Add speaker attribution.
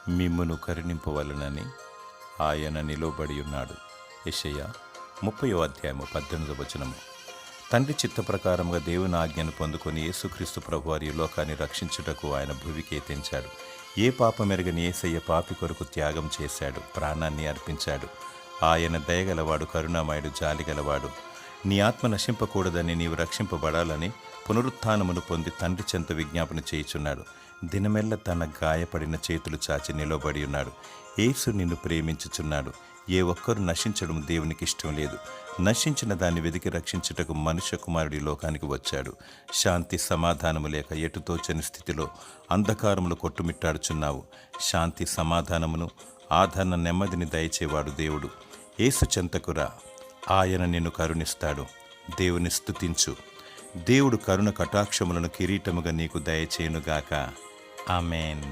Speaker 1: మిమ్మును కరుణింపవలనని ఆయన నిలవబడి ఉన్నాడు. యెషయా 30:18. తండ్రి చిత్త ప్రకారముగా దేవుని ఆజ్ఞను పొందుకొని యేసుక్రీస్తు ప్రభువారి లోకాన్ని రక్షించుటకు ఆయన భూమికి తెంచాడు. ఏ పాపమెరగని యేసయ్య పాపి కొరకు త్యాగం చేశాడు, ప్రాణాన్ని అర్పించాడు. ఆయన దయగలవాడు, కరుణామయుడు, జాలిగలవాడు. నీ ఆత్మ నశింపకూడదని, నీవు రక్షింపబడాలని పునరుత్థానమును పొంది తండ్రి చెంత విజ్ఞాపన చేయుచున్నాడు. దినమెల్ల తన గాయపడిన చేతులు చాచి నిలబడి ఉన్నాడు. యేసు నిన్ను ప్రేమించుచున్నాడు. ఏ ఒక్కరు నశించడం దేవునికి ఇష్టం లేదు. నశించిన దాన్ని వెదికి రక్షించుటకు మనుష్య కుమారుడి లోకానికి వచ్చాడు. శాంతి సమాధానము లేక ఎటుతోచని స్థితిలో అంధకారములు కొట్టుమిట్టాడుచున్నావు. శాంతి సమాధానమును, ఆదరణ, నెమ్మదిని దయచేవాడు దేవుడు. యేసు చెంతకురా, ఆయన నిన్ను కరుణిస్తాడు. దేవుని స్తుతించు. దేవుడు కరుణ కటాక్షములను కిరీటముగా నీకు దయచేయునుగాక. ఆమేన్.